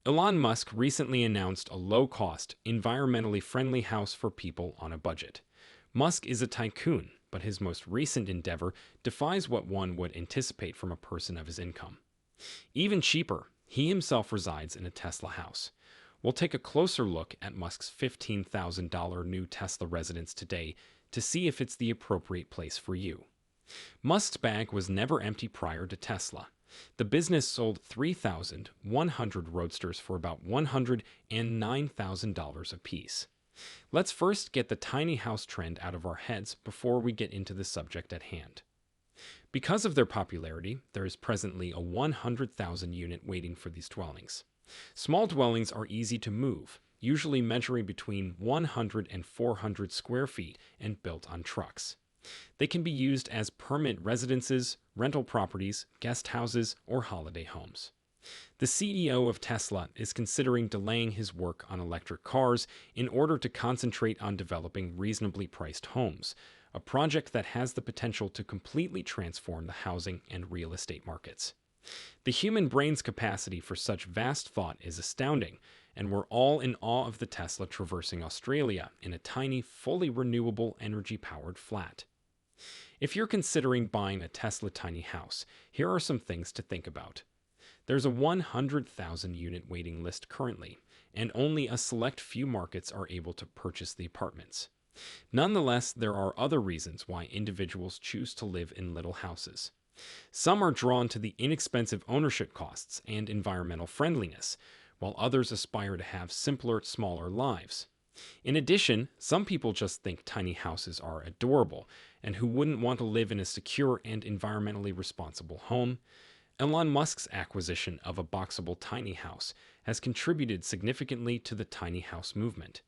Elon Musk recently announced a low-cost, environmentally friendly house for people on a budget. Musk is a tycoon, but his most recent endeavor defies what one would anticipate from a person of his income. Even cheaper, he himself resides in a Tesla house. We'll take a closer look at Musk's $15,000 new Tesla residence today to see if it's the appropriate place for you. Musk's bag was never empty prior to Tesla. The business sold 3,100 Roadsters for about $109,000 apiece. Let's first get the tiny house trend out of our heads before we get into the subject at hand. Because of their popularity, there is presently a 100,000 unit waiting for these dwellings. Small dwellings are easy to move, usually measuring between 100 and 400 square feet and built on trucks. They can be used as permanent residences, rental properties, guest houses, or holiday homes. The CEO of Tesla is considering delaying his work on electric cars in order to concentrate on developing reasonably priced homes, a project that has the potential to completely transform the housing and real estate markets. The human brain's capacity for such vast thought is astounding, and we're all in awe of the Tesla traversing Australia in a tiny, fully renewable energy-powered flat. If you're considering buying a Tesla tiny house, here are some things to think about. There's a 100,000 unit waiting list currently, and only a select few markets are able to purchase the apartments. Nonetheless, there are other reasons why individuals choose to live in little houses. Some are drawn to the inexpensive ownership costs and environmental friendliness, while others aspire to have simpler, smaller lives. In addition, some people just think tiny houses are adorable, and who wouldn't want to live in a secure and environmentally responsible home? Elon Musk's acquisition of a boxable tiny house has contributed significantly to the tiny house movement.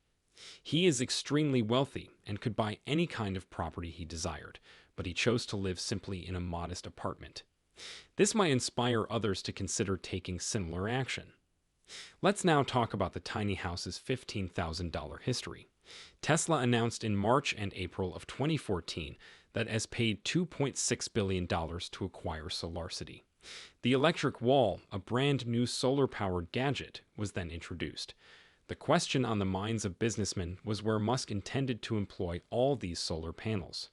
He is extremely wealthy and could buy any kind of property he desired, but he chose to live simply in a modest apartment. This might inspire others to consider taking similar action. Let's now talk about the tiny house's $15,000 history. Tesla announced in March and April of 2014 that it has paid $2.6 billion to acquire SolarCity. The electric wall, a brand new solar-powered gadget, was then introduced. The question on the minds of businessmen was where Musk intended to employ all these solar panels.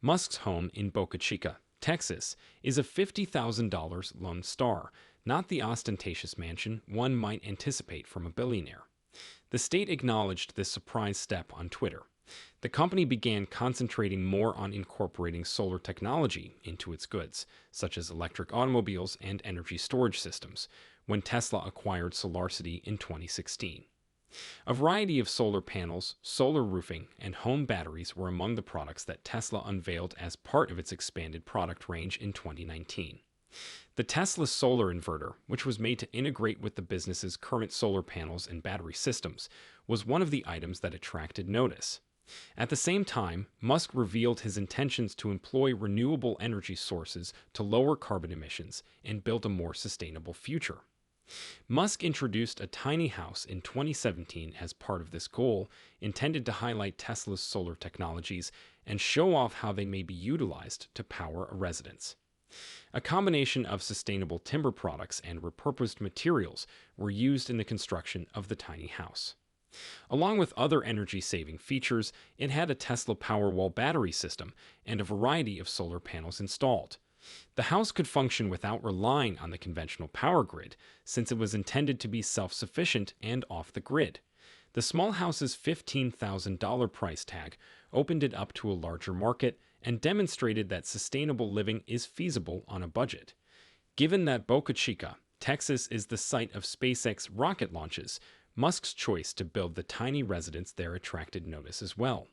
Musk's home in Boca Chica, Texas, is a $50,000 Lone Star, not the ostentatious mansion one might anticipate from a billionaire. The state acknowledged this surprise step on Twitter. The company began concentrating more on incorporating solar technology into its goods, such as electric automobiles and energy storage systems, when Tesla acquired SolarCity in 2016. A variety of solar panels, solar roofing, and home batteries were among the products that Tesla unveiled as part of its expanded product range in 2019. The Tesla solar inverter, which was made to integrate with the business's current solar panels and battery systems, was one of the items that attracted notice. At the same time, Musk revealed his intentions to employ renewable energy sources to lower carbon emissions and build a more sustainable future. Musk introduced a tiny house in 2017 as part of this goal, intended to highlight Tesla's solar technologies and show off how they may be utilized to power a residence. A combination of sustainable timber products and repurposed materials were used in the construction of the tiny house. Along with other energy-saving features, it had a Tesla Powerwall battery system and a variety of solar panels installed. The house could function without relying on the conventional power grid, since it was intended to be self-sufficient and off the grid. The small house's $15,000 price tag opened it up to a larger market and demonstrated that sustainable living is feasible on a budget. Given that Boca Chica, Texas is the site of SpaceX rocket launches, Musk's choice to build the tiny residence there attracted notice as well.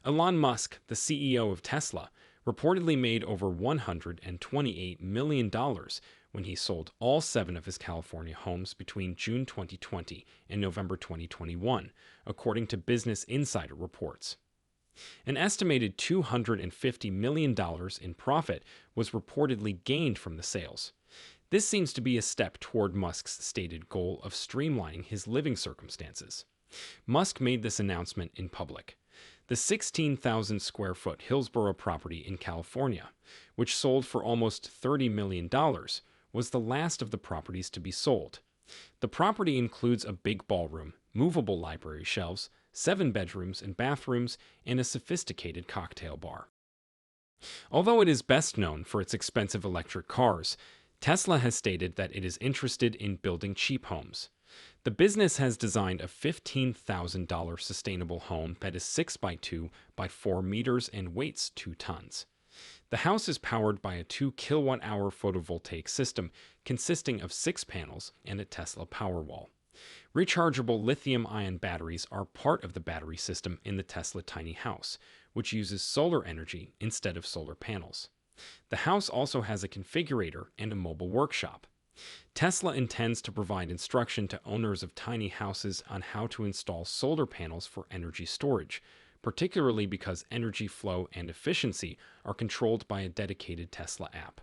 Elon Musk, the CEO of Tesla, reportedly made over $128 million when he sold all 7 of his California homes between June 2020 and November 2021, according to Business Insider reports. An estimated $250 million in profit was reportedly gained from the sales. This seems to be a step toward Musk's stated goal of streamlining his living circumstances. Musk made this announcement in public. The 16,000 square foot Hillsborough property in California, which sold for almost $30 million, was the last of the properties to be sold. The property includes a big ballroom, movable library shelves, 7 bedrooms and bathrooms, and a sophisticated cocktail bar. Although it is best known for its expensive electric cars, Tesla has stated that it is interested in building cheap homes. The business has designed a $15,000 sustainable home that is 6 by 2 by 4 meters and weighs 2 tons. The house is powered by a 2 kilowatt-hour photovoltaic system consisting of 6 panels and a Tesla Powerwall. Rechargeable lithium-ion batteries are part of the battery system in the Tesla tiny house, which uses solar energy instead of solar panels. The house also has a configurator and a mobile workshop. Tesla intends to provide instruction to owners of tiny houses on how to install solar panels for energy storage, particularly because energy flow and efficiency are controlled by a dedicated Tesla app.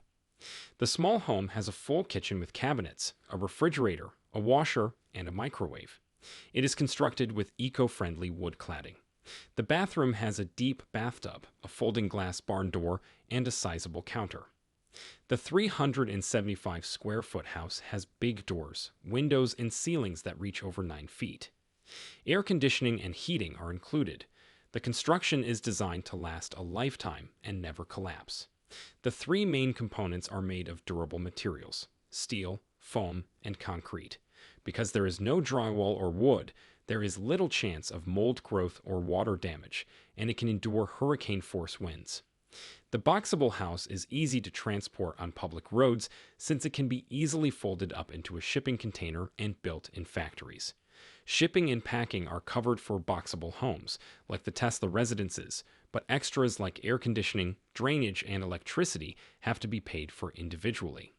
The small home has a full kitchen with cabinets, a refrigerator, a washer, and a microwave. It is constructed with eco-friendly wood cladding. The bathroom has a deep bathtub, a folding glass barn door, and a sizable counter. The 375 square foot house has big doors, windows, and ceilings that reach over 9 feet. Air conditioning and heating are included. The construction is designed to last a lifetime and never collapse. The 3 main components are made of durable materials: steel, foam, and concrete. Because there is no drywall or wood, there is little chance of mold growth or water damage, and it can endure hurricane-force winds. The boxable house is easy to transport on public roads since it can be easily folded up into a shipping container and built in factories. Shipping and packing are covered for boxable homes, like the Tesla residences, but extras like air conditioning, drainage, and electricity have to be paid for individually.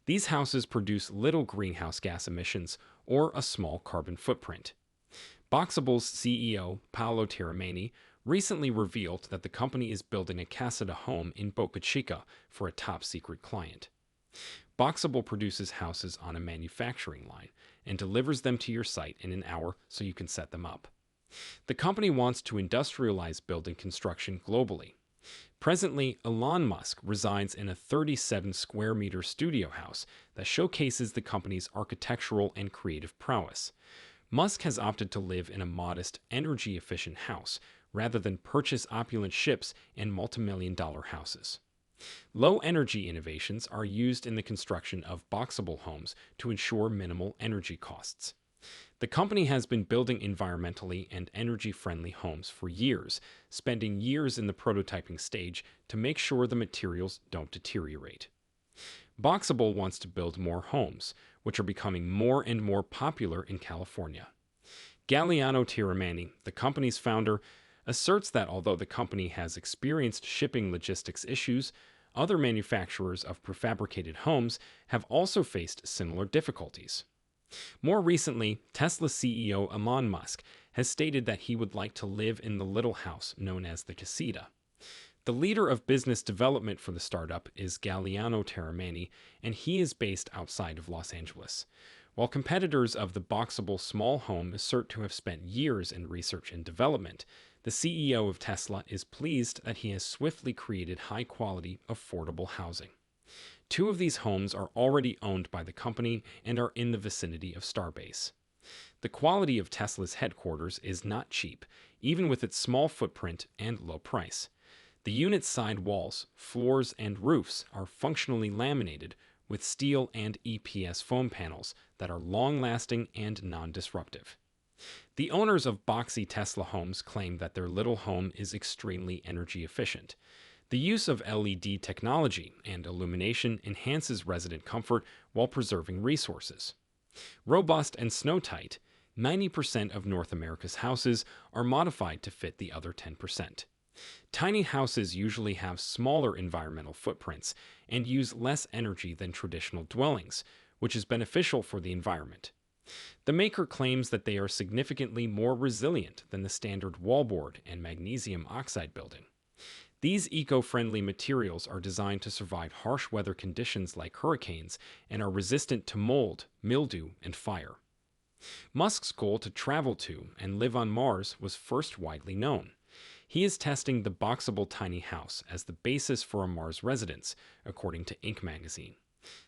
These houses produce little greenhouse gas emissions or a small carbon footprint. Boxable's CEO, Paolo Tiramani, recently revealed that the company is building a caseta home in Boca Chica for a top-secret client. Boxable produces houses on a manufacturing line and delivers them to your site in an hour so you can set them up. The company wants to industrialize building construction globally. Presently, Elon Musk resides in a 37-square-meter studio house that showcases the company's architectural and creative prowess. Musk has opted to live in a modest, energy-efficient house rather than purchase opulent ships and multimillion-dollar houses. Low-energy innovations are used in the construction of boxable homes to ensure minimal energy costs. The company has been building environmentally and energy-friendly homes for years, spending years in the prototyping stage to make sure the materials don't deteriorate. Boxable wants to build more homes, which are becoming more and more popular in California. Galliano Tiramani, the company's founder, asserts that although the company has experienced shipping logistics issues, other manufacturers of prefabricated homes have also faced similar difficulties. More recently, Tesla CEO Elon Musk has stated that he would like to live in the little house known as the casita. The leader of business development for the startup is Galliano Tiramani, and he is based outside of Los Angeles. While competitors of the boxable small home assert to have spent years in research and development, the CEO of Tesla is pleased that he has swiftly created high-quality, affordable housing. 2 of these homes are already owned by the company and are in the vicinity of Starbase. The quality of Tesla's headquarters is not cheap, even with its small footprint and low price. The unit's side walls, floors, and roofs are functionally laminated with steel and EPS foam panels that are long-lasting and non-disruptive. The owners of boxy Tesla homes claim that their little home is extremely energy efficient. The use of LED technology and illumination enhances resident comfort while preserving resources. Robust and snow-tight, 90% of North America's houses are modified to fit the other 10%. Tiny houses usually have smaller environmental footprints and use less energy than traditional dwellings, which is beneficial for the environment. The maker claims that they are significantly more resilient than the standard wallboard and magnesium oxide building. These eco-friendly materials are designed to survive harsh weather conditions like hurricanes and are resistant to mold, mildew, and fire. Musk's goal to travel to and live on Mars was first widely known. He is testing the boxable tiny house as the basis for a Mars residence, according to Inc. magazine.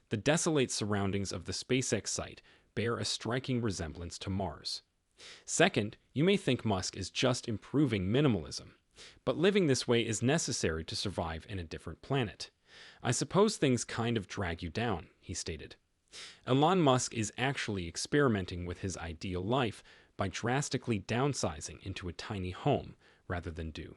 The desolate surroundings of the SpaceX site bear a striking resemblance to Mars. Second, you may think Musk is just improving minimalism, but living this way is necessary to survive in a different planet. I suppose things kind of drag you down, he stated. Elon Musk is actually experimenting with his ideal life by drastically downsizing into a tiny home rather than do